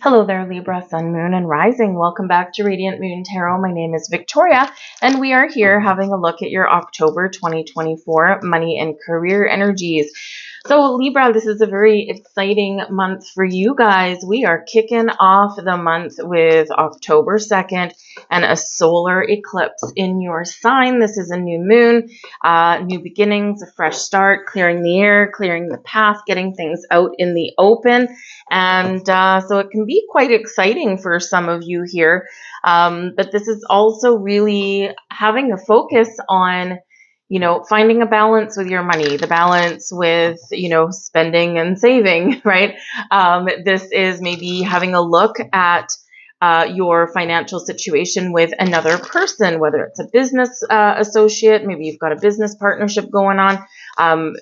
Hello there, Libra, Sun, Moon, and Rising. Welcome back to Radiant Moon Tarot. My name is Victoria, and we are here having a look at your October 2024 money and career energies. So, Libra, this is a very exciting month for you guys. We are kicking off the month with October 2nd and a solar eclipse in your sign. This is a new moon, new beginnings, a fresh start, clearing the air, clearing the path, getting things out in the open. And so it can be quite exciting for some of you here. But this is also really having a focus on, finding a balance with your money, the balance with, spending and saving, right? This is maybe having a look at your financial situation with another person, whether it's a business associate, maybe you've got a business partnership going on,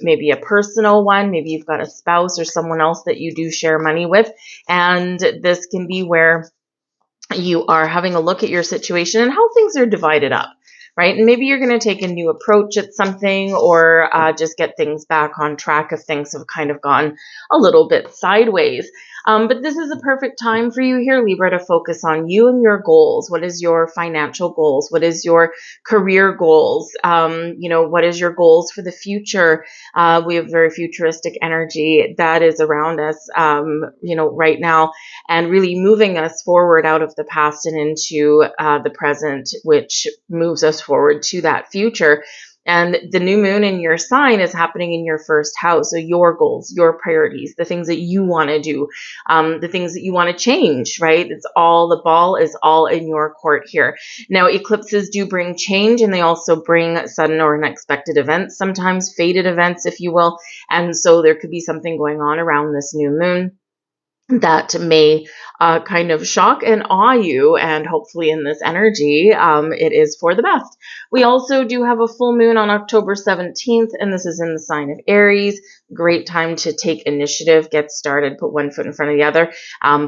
maybe a personal one, maybe you've got a spouse or someone else that you do share money with. And this can be where you are having a look at your situation and how things are divided up, right? And maybe you're going to take a new approach at something or just get things back on track if things have kind of gone a little bit sideways. But this is a perfect time for you here, Libra, to focus on you and your goals. What is your financial goals? What is your career goals? What is your goals for the future? We have very futuristic energy that is around us, right now, and really moving us forward out of the past and into the present, which moves us forward to that future. And the new moon in your sign is happening in your first house. So your goals, your priorities, the things that you want to do, the things that you want to change, right? The ball is all in your court here. Now, eclipses do bring change, and they also bring sudden or unexpected events, sometimes fated events, if you will. And so there could be something going on around this new moon that may kind of shock and awe you, and hopefully in this energy, it is for the best. We also do have a full moon on October 17th, and this is in the sign of Aries. Great time to take initiative, get started, put one foot in front of the other.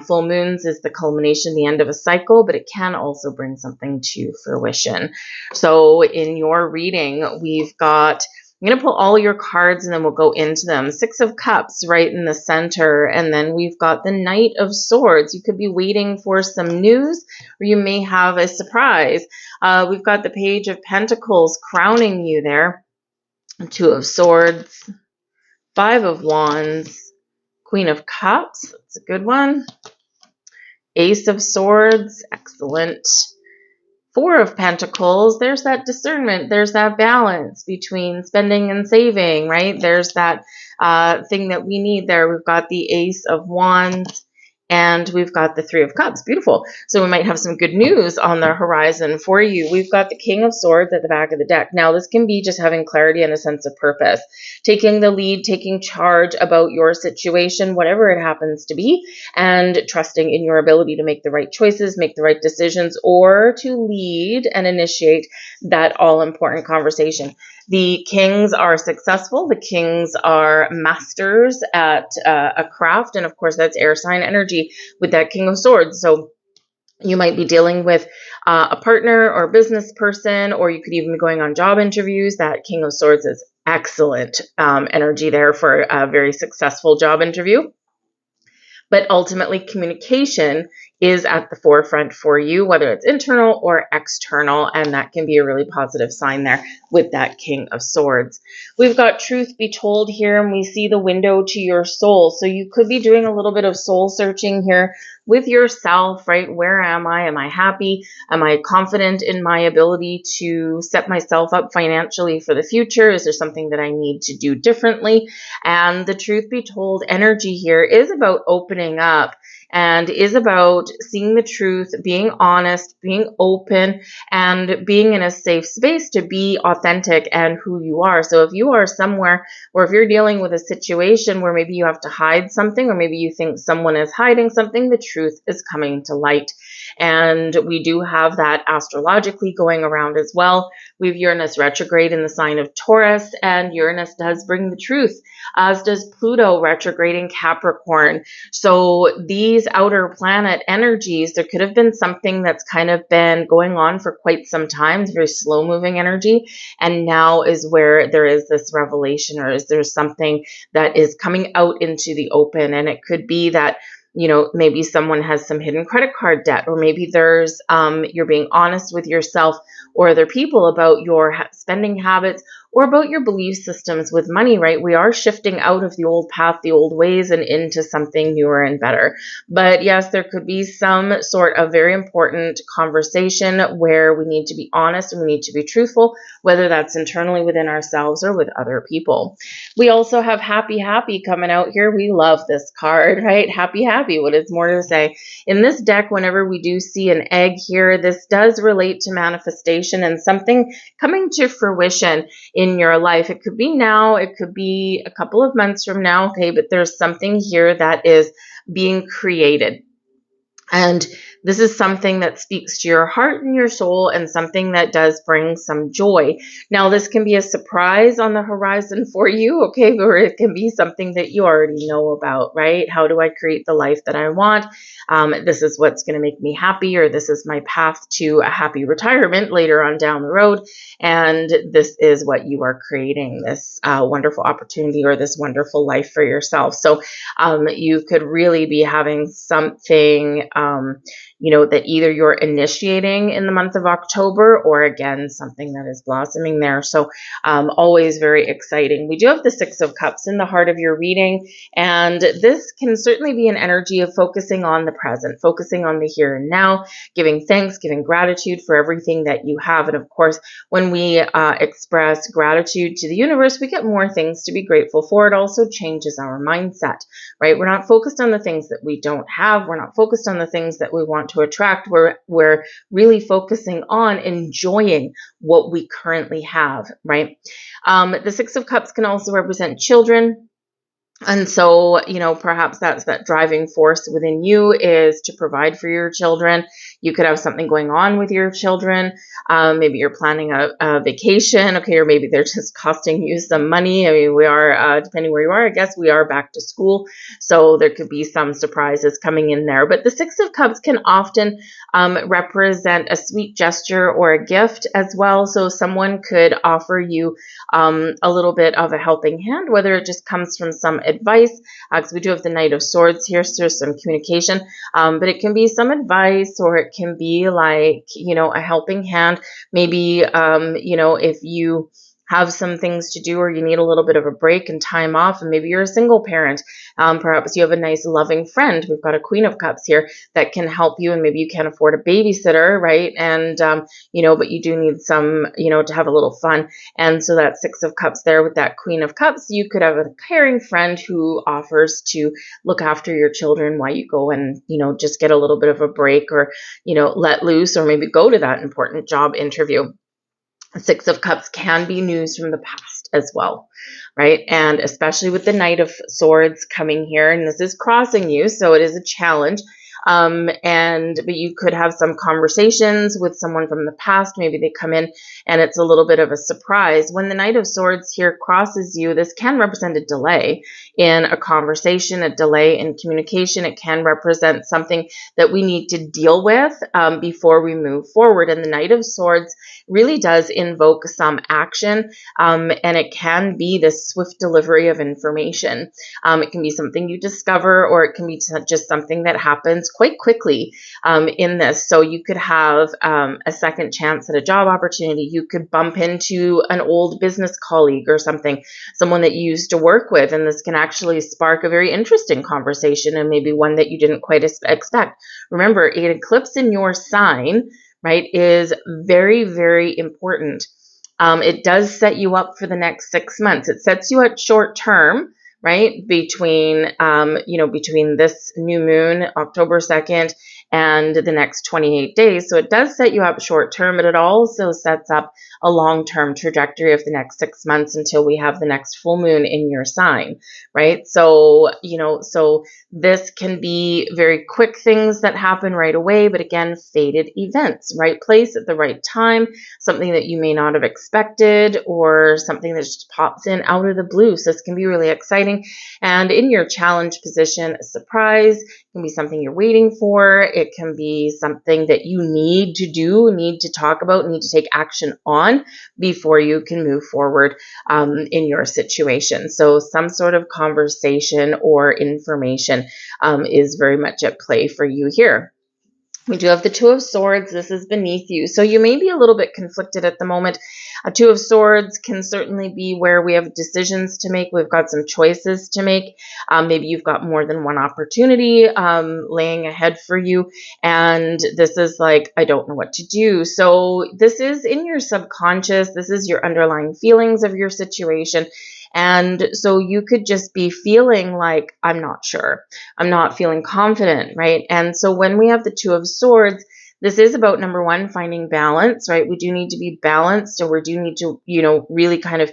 Full moons is the culmination, the end of a cycle, but it can also bring something to fruition. So in your reading, we've got, I'm going to pull all your cards and then we'll go into them. Six of Cups right in the center. And then we've got the Knight of Swords. You could be waiting for some news, or you may have a surprise. We've got the Page of Pentacles crowning you there. Two of Swords. Five of Wands. Queen of Cups. That's a good one. Ace of Swords. Excellent. Four of Pentacles, there's that discernment, there's that balance between spending and saving, right? There's that thing that we need there. We've got the Ace of Wands, and we've got the Three of Cups. Beautiful. So we might have some good news on the horizon for you. We've got the King of Swords at the back of the deck. Now, this can be just having clarity and a sense of purpose, taking the lead, taking charge about your situation, whatever it happens to be, and trusting in your ability to make the right choices, make the right decisions, or to lead and initiate that all-important conversation. The kings are successful. The kings are masters at a craft. And of course, that's air sign energy with that King of Swords. So you might be dealing with a partner or business person, or you could even be going on job interviews. That King of Swords is excellent energy there for a very successful job interview. But ultimately, communication is at the forefront for you, whether it's internal or external, and that can be a really positive sign there with that King of Swords. We've got Truth Be Told here, and we see the window to your soul. So you could be doing a little bit of soul searching here with yourself, right? Where am I? Am I happy? Am I confident in my ability to set myself up financially for the future? Is there something that I need to do differently? And the Truth Be Told energy here is about opening up and is about seeing the truth, being honest, being open, and being in a safe space to be authentic and who you are. So if you are somewhere, or if you're dealing with a situation where maybe you have to hide something, or maybe you think someone is hiding something, the truth is coming to light. And we do have that astrologically going around as well. We have Uranus retrograde in the sign of Taurus, and Uranus does bring the truth, as does Pluto retrograde in Capricorn. So these outer planet energies, there could have been something that's kind of been going on for quite some time. It's very slow moving energy. And now is where there is this revelation, or is there something that is coming out into the open. And it could be that maybe someone has some hidden credit card debt, or maybe there's, you're being honest with yourself or other people about your spending habits or about your belief systems with money, right? We are shifting out of the old path, the old ways, and into something newer and better. But yes, there could be some sort of very important conversation where we need to be honest and we need to be truthful, whether that's internally within ourselves or with other people. We also have happy, happy coming out here. We love this card, right? Happy, happy. What is more to say? In this deck, whenever we do see an egg here, this does relate to manifestation and something coming to fruition in your life. It could be now, it could be a couple of months from now, okay, but there's something here that is being created. And this is something that speaks to your heart and your soul, and something that does bring some joy. Now, this can be a surprise on the horizon for you, okay, or it can be something that you already know about, right? How do I create the life that I want? This is what's going to make me happy, or this is my path to a happy retirement later on down the road. And this is what you are creating, this wonderful opportunity or this wonderful life for yourself. So you could really be having something, that either you're initiating in the month of October, or again, something that is blossoming there. So always very exciting. We do have the Six of Cups in the heart of your reading, and this can certainly be an energy of focusing on the present, focusing on the here and now, giving thanks, giving gratitude for everything that you have. And of course, when we express gratitude to the universe, we get more things to be grateful for. It also changes our mindset, right? We're not focused on the things that we don't have. We're not focused on the things that we want to attract. We're really focusing on enjoying what we currently have, right? The Six of Cups can also represent children. And so, perhaps that's that driving force within you is to provide for your children. You could have something going on with your children. Maybe you're planning a vacation, okay, or maybe they're just costing you some money. I mean, we are, depending where you are, I guess we are back to school. So there could be some surprises coming in there. But the Six of Cups can often represent a sweet gesture or a gift as well. So someone could offer you a little bit of a helping hand, whether it just comes from some advice, because we do have the Knight of Swords here, so there's some communication, but it can be some advice, or it can be like, a helping hand. Maybe, if you have some things to do, or you need a little bit of a break and time off, and maybe you're a single parent. Perhaps you have a nice loving friend. We've got a Queen of Cups here that can help you, and maybe you can't afford a babysitter, right? And, but you do need some, to have a little fun. And so that Six of Cups there with that Queen of Cups, you could have a caring friend who offers to look after your children while you go and, just get a little bit of a break, or, let loose, or maybe go to that important job interview. Six of Cups can be news from the past as well, right? And especially with the Knight of Swords coming here, and this is crossing you, so it is a challenge. But you could have some conversations with someone from the past. Maybe they come in and it's a little bit of a surprise. When the Knight of Swords here crosses you, this can represent a delay in a conversation, a delay in communication. It can represent something that we need to deal with before we move forward. And the Knight of Swords really does invoke some action, and it can be this swift delivery of information. It can be something you discover, or it can be just something that happens quite quickly in this. So you could have a second chance at a job opportunity. You could bump into an old business colleague or something, someone that you used to work with, and this can actually spark a very interesting conversation, and maybe one that you didn't quite expect. Remember, an eclipse in your sign, right, is very, very important. It does set you up for the next 6 months. It sets you at short term, right, between this new moon, October 2nd, and the next 28 days. So it does set you up short term, but it also sets up a long-term trajectory of the next 6 months until we have the next full moon in your sign, right? So, so this can be very quick things that happen right away, but again, fated events, right place at the right time, something that you may not have expected, or something that just pops in out of the blue. So this can be really exciting. And in your challenge position, a surprise can be something you're waiting for. It can be something that you need to do, need to talk about, need to take action on before you can move forward in your situation. So some sort of conversation or information is very much at play for you here. We do have the Two of Swords. This is beneath you. So you may be a little bit conflicted at the moment. A Two of Swords can certainly be where we have decisions to make. We've got some choices to make. Maybe you've got more than one opportunity laying ahead for you. And this is like, I don't know what to do. So this is in your subconscious. This is your underlying feelings of your situation. And so you could just be feeling like, I'm not sure. I'm not feeling confident, right? And so when we have the Two of Swords, this is about, number one, finding balance, right? We do need to be balanced, and we do need to, really kind of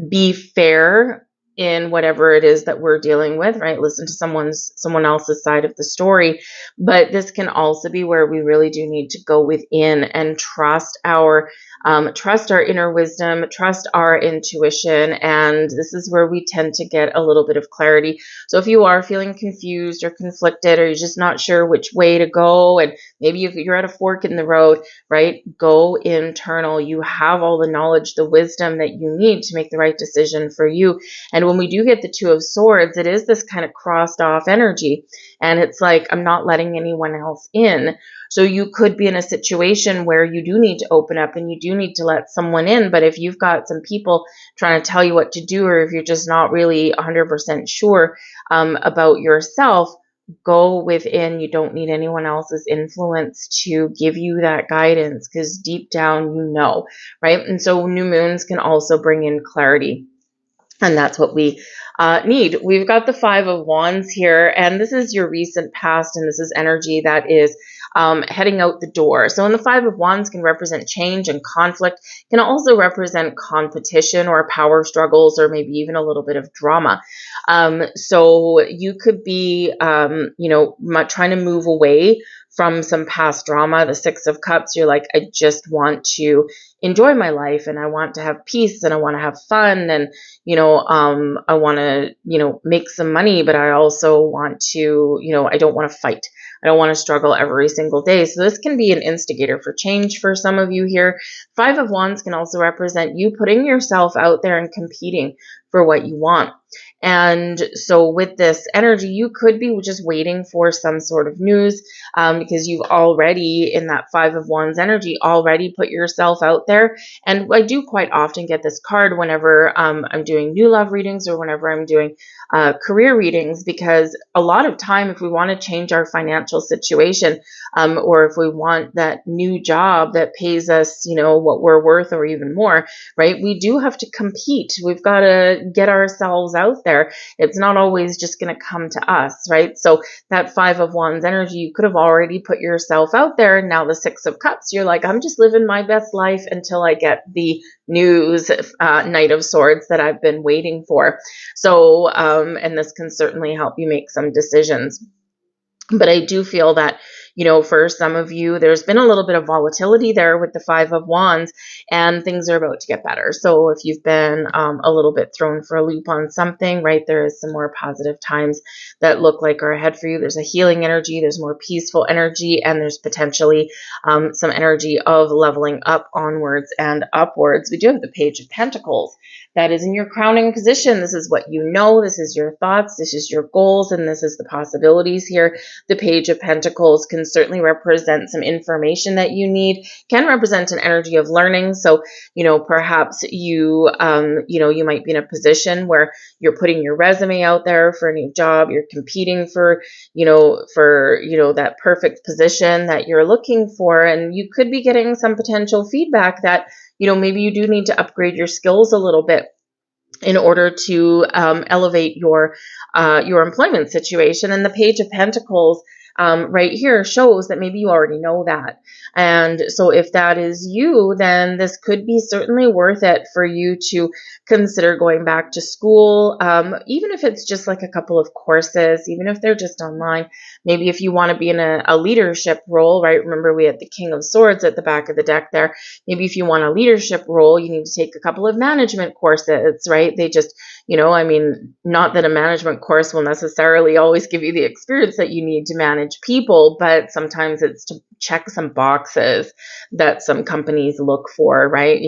be fair in whatever it is that we're dealing with, right? Listen to someone else's side of the story. But this can also be where we really do need to go within and trust our inner wisdom, trust our intuition. And this is where we tend to get a little bit of clarity. So if you are feeling confused or conflicted, or you're just not sure which way to go, and maybe if you're at a fork in the road, right? Go internal. You have all the knowledge, the wisdom that you need to make the right decision for you. And when we do get the Two of Swords, it is this kind of crossed off energy. And it's like, I'm not letting anyone else in. So you could be in a situation where you do need to open up and you do need to let someone in. But if you've got some people trying to tell you what to do, or if you're just not really 100% sure about yourself, go within. You don't need anyone else's influence to give you that guidance, because deep down, right? And so new moons can also bring in clarity. And that's what we need. We've got the Five of Wands here, and this is your recent past, and this is energy that is heading out the door. So, the Five of Wands can represent change and conflict, can also represent competition or power struggles, or maybe even a little bit of drama. So you could be, trying to move away from some past drama. The Six of Cups, you're like, I just want to enjoy my life, and I want to have peace, and I want to have fun, and I want to make some money, but I also want to I don't want to fight. I don't want to struggle every single day. So this can be an instigator for change for some of you here. Five of Wands can also represent you putting yourself out there and competing for what you want. And so with this energy, you could be just waiting for some sort of news because you've already, in that Five of Wands energy, already put yourself out there. And I do quite often get this card whenever I'm doing new love readings, or whenever I'm doing career readings, because a lot of time, if we want to change our financial situation, or if we want that new job that pays us, what we're worth or even more, right? We do have to compete. We've got to get ourselves out there. It's not always just going to come to us, right? So that Five of Wands energy, you could have already put yourself out there. And now the Six of Cups, you're like, I'm just living my best life until I get the news, Knight of Swords, that I've been waiting for. So, and this can certainly help you make some decisions. But I do feel that, for some of you, there's been a little bit of volatility there with the Five of Wands, and things are about to get better. So if you've been a little bit thrown for a loop on something, right, there is some more positive times that look like are ahead for you. There's a healing energy, there's more peaceful energy, and there's potentially some energy of leveling up onwards and upwards. We do have the Page of Pentacles. That is in your crowning position. This is what you know. This is your thoughts. This is your goals. And this is the possibilities here. The Page of Pentacles can certainly represent some information that you need, can represent an energy of learning. So, perhaps you might be in a position where you're putting your resume out there for a new job. You're competing for that perfect position that you're looking for. And you could be getting some potential feedback that, maybe you do need to upgrade your skills a little bit in order to elevate your employment situation. And the Page of Pentacles right here shows that maybe you already know that. And so if that is you, then this could be certainly worth it for you to consider going back to school, even if it's just like a couple of courses, even if they're just online. Maybe if you want to be in a leadership role, right? Remember, we had the King of Swords at the back of the deck there. Maybe if you want a leadership role, you need to take a couple of management courses, right? They just, I mean, not that a management course will necessarily always give you the experience that you need to manage people, but sometimes it's to check some boxes that some companies look for, right?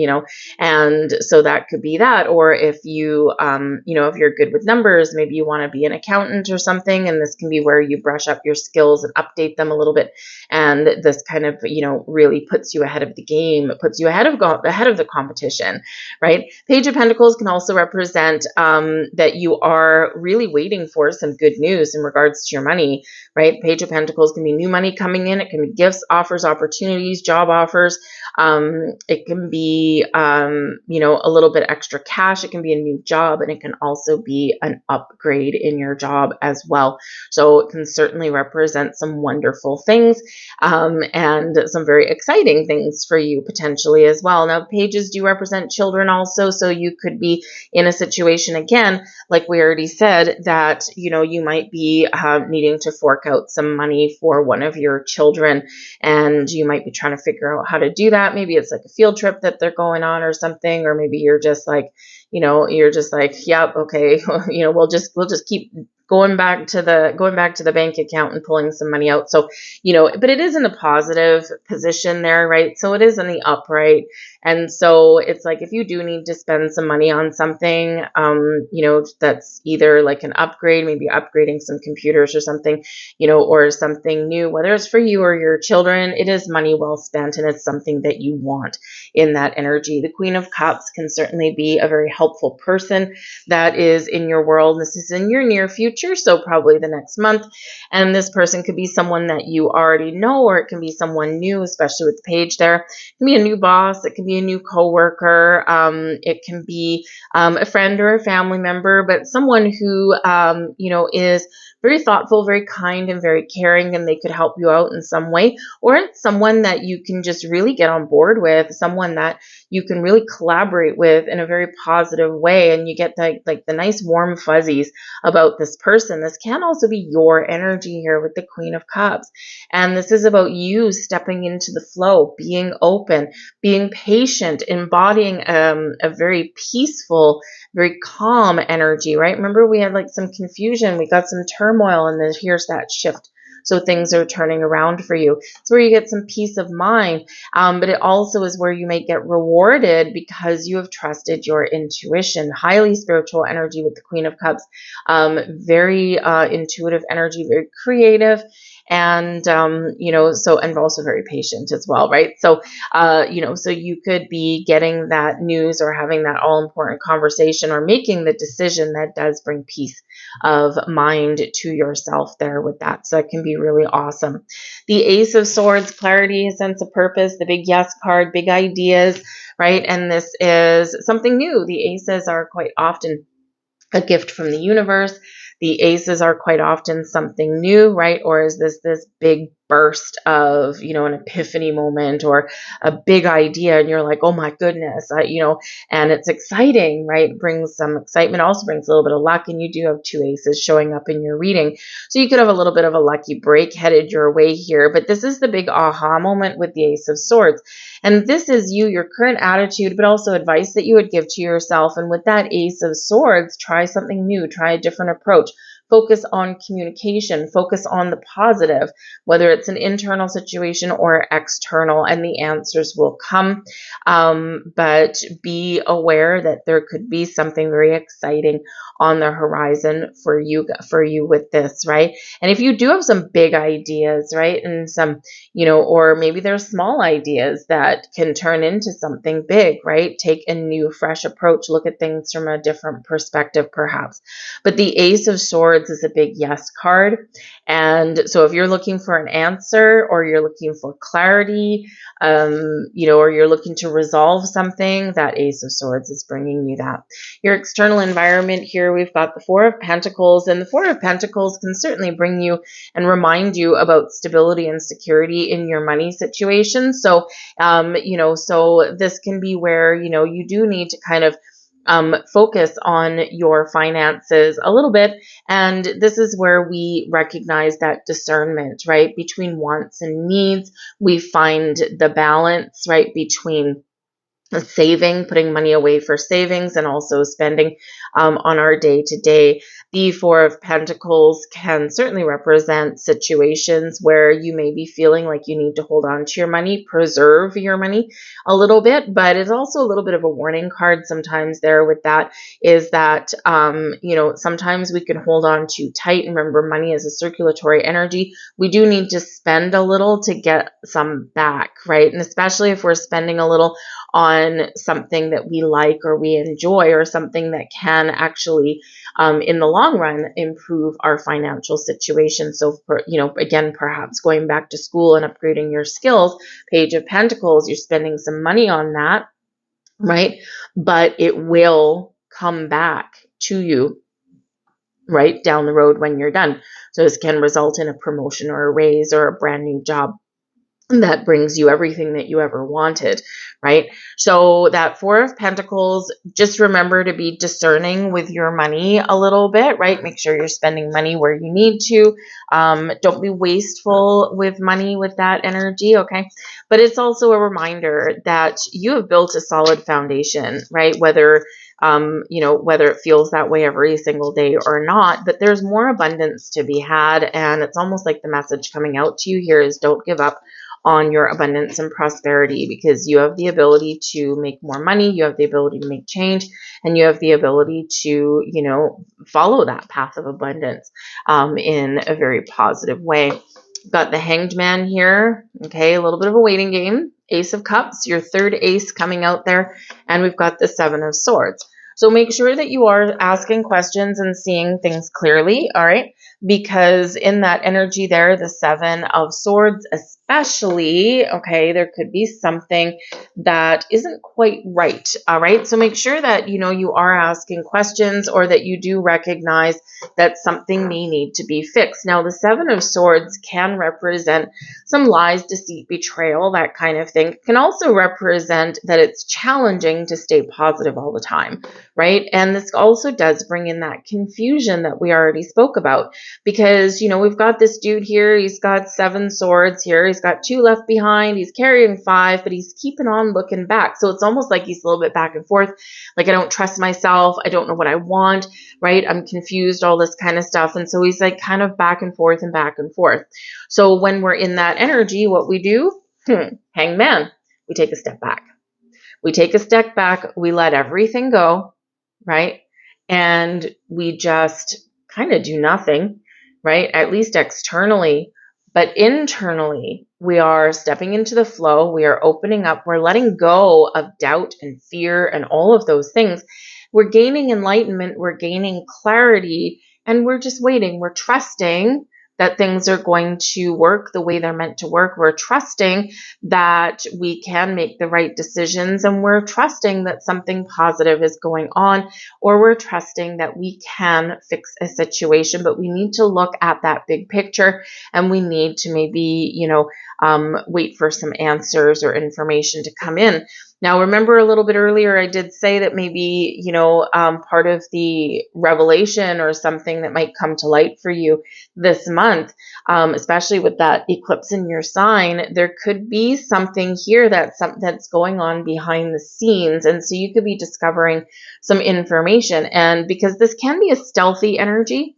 And so that could be that. Or if you, if you're good with numbers, maybe you want to be an accountant or something, and this can be where you brush up your skills and update them a little bit. And this kind of, really puts you ahead of the game, puts you ahead of the competition, right? Page of Pentacles can also represent that you are really waiting for some good news in regards to your money, right? Page of Pentacles can be new money coming in. It can be gifts, offers, opportunities, job offers. It can be, a little bit extra cash. It can be a new job, and it can also be an upgrade in your job as well. So it can certainly represent some wonderful things, and some very exciting things for you potentially as well. Now, pages do represent children also. So you could be in a situation, again, like we already said, that, you might be needing to fork out some money for one of your children, and you might be trying to figure out how to do that. Maybe it's like a field trip that they're going on or something, or maybe you're just like, yep, okay, we'll just keep going back to the bank account and pulling some money out. So, but it is in a positive position there, right? So it is in the upright. And so it's like, if you do need to spend some money on something, that's either like an upgrade, maybe upgrading some computers or something, or something new, whether it's for you or your children, it is money well spent, and it's something that you want in that energy. The Queen of Cups can certainly be a very helpful person that is in your world. This is in your near future, so probably the next month. And this person could be someone that you already know, or it can be someone new, especially with the page there. It can be a new boss. It can be a new coworker. It can be a friend or a family member, but someone who, is very thoughtful, very kind, and very caring, and they could help you out in some way. Or it's someone that you can just really get on board with, someone that you can really collaborate with in a very positive way, and you get the nice warm fuzzies about this person. This can also be your energy here with the Queen of Cups. And this is about you stepping into the flow, being open, being patient, embodying a very peaceful, very calm energy, right? Remember, we had like some confusion, we got some turmoil, and then here's that shift. So things are turning around for you. It's where you get some peace of mind, but it also is where you may get rewarded because you have trusted your intuition. Highly spiritual energy with the Queen of Cups, very intuitive energy, very creative. And, and also very patient as well, right? So, so you could be getting that news or having that all important conversation or making the decision that does bring peace of mind to yourself there with that. So it can be really awesome. The Ace of Swords, clarity, sense of purpose, the big yes card, big ideas, right? And this is something new. The aces are quite often a gift from the universe. The aces are quite often something new, right? Or is this big burst of, an epiphany moment or a big idea, and you're like, oh my goodness, and it's exciting, right? It brings some excitement, also brings a little bit of luck, and you do have two aces showing up in your reading. So you could have a little bit of a lucky break headed your way here, but this is the big aha moment with the Ace of Swords. And this is you, your current attitude, but also advice that you would give to yourself. And with that Ace of Swords, try something new, try a different approach. Focus on communication, focus on the positive, whether it's an internal situation or external, and the answers will come. But be aware that there could be something very exciting on the horizon for you with this, right? And if you do have some big ideas, right, and some, or maybe there's small ideas that can turn into something big, right? Take a new, fresh approach, look at things from a different perspective, perhaps. But the Ace of Swords Swords is a big yes card. And so if you're looking for an answer, or you're looking for clarity, or you're looking to resolve something, that Ace of Swords is bringing you that. Your external environment here, we've got the Four of Pentacles, and the Four of Pentacles can certainly bring you and remind you about stability and security in your money situation. So, so this can be where, you do need to kind of focus on your finances a little bit. And this is where we recognize that discernment, right? Between wants and needs, we find the balance, right? Between saving, putting money away for savings, and also spending on our day-to-day. The Four of Pentacles can certainly represent situations where you may be feeling like you need to hold on to your money, preserve your money a little bit, but it's also a little bit of a warning card sometimes there with that, is that, sometimes we can hold on too tight. And remember, money is a circulatory energy. We do need to spend a little to get some back, right? And especially if we're spending a little on something that we like or we enjoy, or something that can actually, in the long run, improve our financial situation. So, again, perhaps going back to school and upgrading your skills, Page of Pentacles, you're spending some money on that, right? But it will come back to you right down the road when you're done. So this can result in a promotion or a raise or a brand new job that brings you everything that you ever wanted, right? So that Four of Pentacles, just remember to be discerning with your money a little bit, right? Make sure you're spending money where you need to. Don't be wasteful with money with that energy, okay? But it's also a reminder that you have built a solid foundation, right? Whether it feels that way every single day or not, but there's more abundance to be had. And it's almost like the message coming out to you here is don't give up on your abundance and prosperity, because you have the ability to make more money, you have the ability to make change, and you have the ability to, follow that path of abundance in a very positive way. Got the Hanged Man here. Okay, a little bit of a waiting game. Ace of Cups, your third ace coming out there. And we've got the Seven of Swords. So make sure that you are asking questions and seeing things clearly, all right? Because in that energy there, the Seven of Swords especially, okay, there could be something that isn't quite right, all right? So make sure that, you are asking questions, or that you do recognize that something may need to be fixed. Now, the Seven of Swords can represent some lies, deceit, betrayal, that kind of thing. It can also represent that it's challenging to stay positive all the time, right? And this also does bring in that confusion that we already spoke about, because, we've got this dude here, he's got 7 swords here, he's got 2 left behind, he's carrying 5, but he's keeping on looking back. So it's almost like he's a little bit back and forth, like, I don't trust myself, I don't know what I want, right? I'm confused, all this kind of stuff. And so he's like kind of back and forth and back and forth. So when we're in that energy, what we do, Hangman, we take a step back. We take a step back, we let everything go, right? And we just kind of do nothing, right? At least externally. But internally, we are stepping into the flow. We are opening up. We're letting go of doubt and fear and all of those things. We're gaining enlightenment. We're gaining clarity. And we're just waiting. We're trusting that things are going to work the way they're meant to work. We're trusting that we can make the right decisions, and we're trusting that something positive is going on, or we're trusting that we can fix a situation, but we need to look at that big picture, and we need to maybe, wait for some answers or information to come in. Now, remember a little bit earlier, I did say that maybe, part of the revelation or something that might come to light for you this month, especially with that eclipse in your sign, there could be something here that's going on behind the scenes. And so you could be discovering some information. And because this can be a stealthy energy,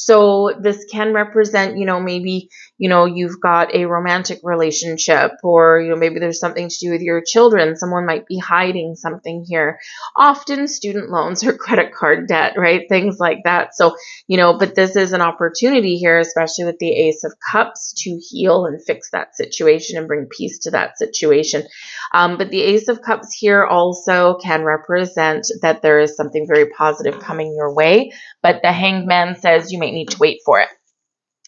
so this can represent, maybe, you've got a romantic relationship, or, maybe there's something to do with your children. Someone might be hiding something here. Often student loans or credit card debt, right? Things like that. So, but this is an opportunity here, especially with the Ace of Cups, to heal and fix that situation and bring peace to that situation. But the Ace of Cups here also can represent that there is something very positive coming your way. But the Hanged Man says you may might need to wait for it.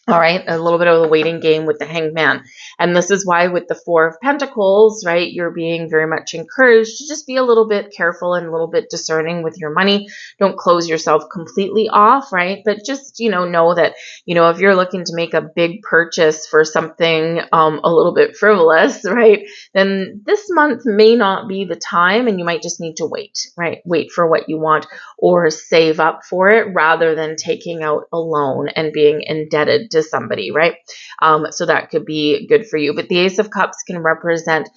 All right, a little bit of a waiting game with the Hanged Man. And this is why with the Four of Pentacles, right, you're being very much encouraged to just be a little bit careful and a little bit discerning with your money. Don't close yourself completely off, right? But just, know that, if you're looking to make a big purchase for something a little bit frivolous, right, then this month may not be the time, and you might just need to wait, right? Wait for what you want or save up for it rather than taking out a loan and being indebted to somebody, right? So that could be good for you. But the Ace of Cups can represent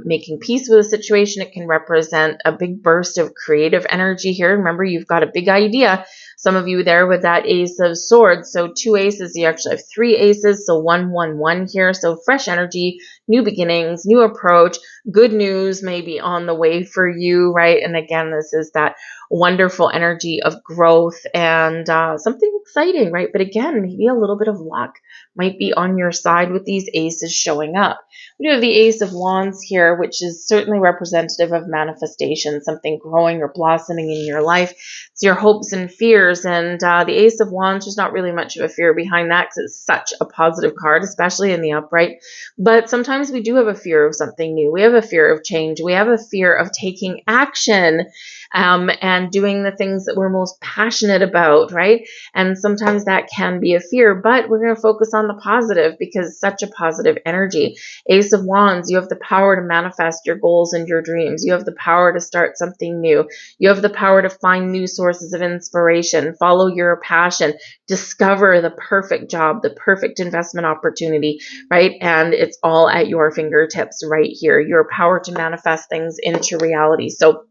making peace with a situation. It can represent a big burst of creative energy here. Remember, you've got a big idea. Some of you there with that Ace of Swords. So 2 aces, you actually have 3 aces. So 1, 1, 1 here. So fresh energy, new beginnings, new approach, good news may be on the way for you, right? And again, this is that wonderful energy of growth and something exciting, right? But again, maybe a little bit of luck might be on your side with these aces showing up. We do have the Ace of Wands here, which is certainly representative of manifestation, something growing or blossoming in your life. It's your hopes and fears. And the Ace of Wands, there's not really much of a fear behind that because it's such a positive card, especially in the upright. But sometimes we do have a fear of something new. We have a fear of change. We have a fear of taking action and doing the things that we're most passionate about, right? And sometimes that can be a fear, but we're going to focus on the positive because it's such a positive energy. Ace of Wands, you have the power to manifest your goals and your dreams. You have the power to start something new. You have the power to find new sources of inspiration, follow your passion, discover the perfect job, the perfect investment opportunity, right? And it's all at your fingertips right here. Your power to manifest things into reality. So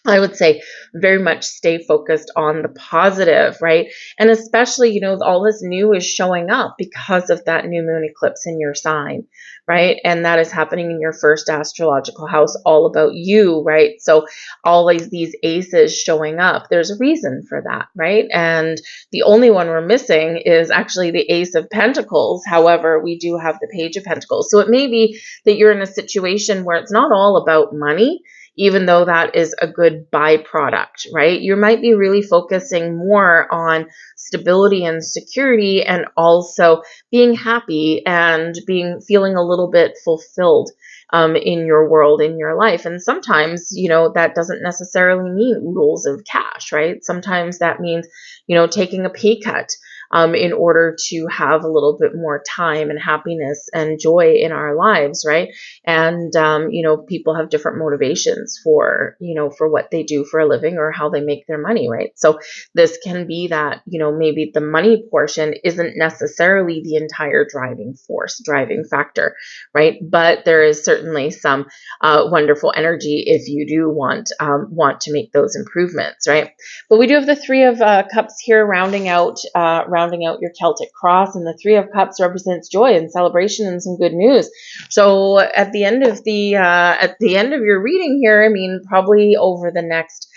I would say very much stay focused on the positive, right? And especially, all this new is showing up because of that new moon eclipse in your sign, right? And that is happening in your first astrological house, all about you, right? So all these aces showing up, there's a reason for that, right? And the only one we're missing is actually the Ace of Pentacles. However, we do have the Page of Pentacles. So it may be that you're in a situation where it's not all about money, even though that is a good byproduct, right? You might be really focusing more on stability and security and also being happy and feeling a little bit fulfilled in your world, in your life. And sometimes, that doesn't necessarily mean oodles of cash, right? Sometimes that means, taking a pay cut in order to have a little bit more time and happiness and joy in our lives, right? And, people have different motivations for what they do for a living or how they make their money, right? So this can be that, maybe the money portion isn't necessarily the entire driving factor, right? But there is certainly some wonderful energy if you do want to make those improvements, right? But we do have the Three of Cups here rounding out your Celtic cross, and the Three of Cups represents joy and celebration and some good news. So at the end of your reading here, probably over the next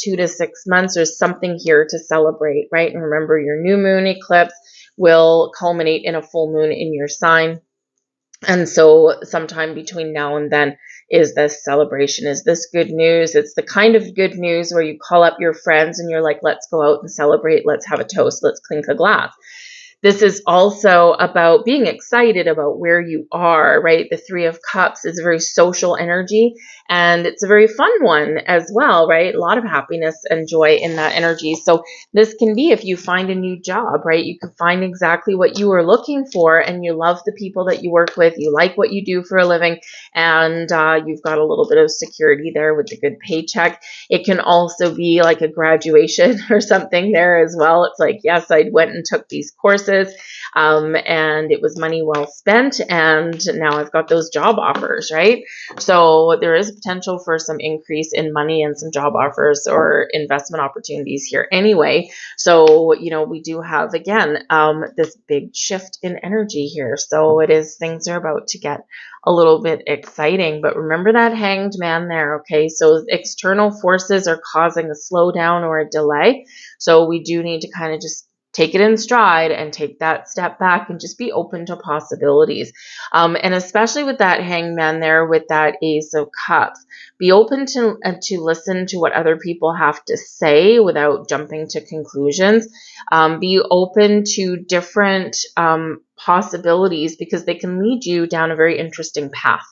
2 to 6 months, there's something here to celebrate, right? And remember, your new moon eclipse will culminate in a full moon in your sign. And so sometime between now and then is this celebration, is this good news. It's the kind of good news where you call up your friends and you're like, let's go out and celebrate. Let's have a toast. Let's clink a glass. This is also about being excited about where you are, right? The Three of Cups is a very social energy, and it's a very fun one as well, right? A lot of happiness and joy in that energy. So this can be if you find a new job, right? You can find exactly what you are looking for, and you love the people that you work with. You like what you do for a living, and you've got a little bit of security there with the good paycheck. It can also be like a graduation or something there as well. It's like, yes, I went and took these courses, and it was money well spent, and now I've got those job offers, right? So there is a potential for some increase in money and some job offers or investment opportunities here anyway. So, we do have, again, this big shift in energy here. So things are about to get a little bit exciting, but remember that Hanged Man there, okay? So external forces are causing a slowdown or a delay. So we do need to kind of just take it in stride and take that step back and just be open to possibilities. And especially with that Hangman there, with that Ace of Cups, be open to listen to what other people have to say without jumping to conclusions. Be open to different possibilities, because they can lead you down a very interesting path,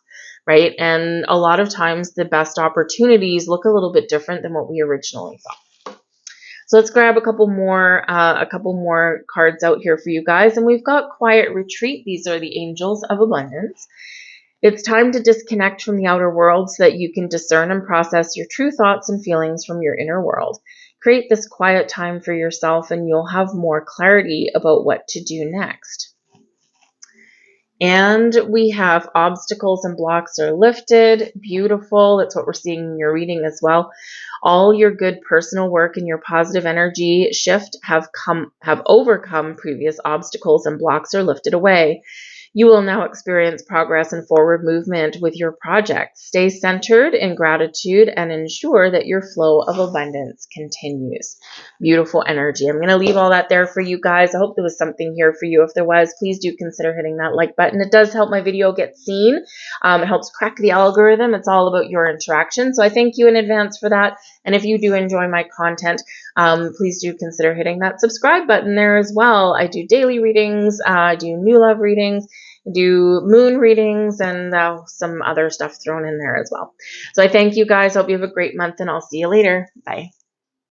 right? And a lot of times the best opportunities look a little bit different than what we originally thought. So let's grab a couple more cards out here for you guys. And we've got Quiet Retreat. These are the angels of abundance. It's time to disconnect from the outer world so that you can discern and process your true thoughts and feelings from your inner world. Create this quiet time for yourself and you'll have more clarity about what to do next. And we have obstacles and blocks are lifted. Beautiful. That's what we're seeing in your reading as well. All your good personal work and your positive energy shift have overcome previous obstacles, and blocks are lifted away. You will now experience progress and forward movement with your project. Stay centered in gratitude and ensure that your flow of abundance continues. Beautiful energy. I'm going to leave all that there for you guys. I hope there was something here for you. If there was, please do consider hitting that like button. It does help my video get seen. It helps crack the algorithm. It's all about your interaction. So I thank you in advance for that. And if you do enjoy my content, please do consider hitting that subscribe button there as well. I do daily readings, I do new love readings, I do moon readings, and some other stuff thrown in there as well. So I thank you guys. Hope you have a great month, and I'll see you later. Bye.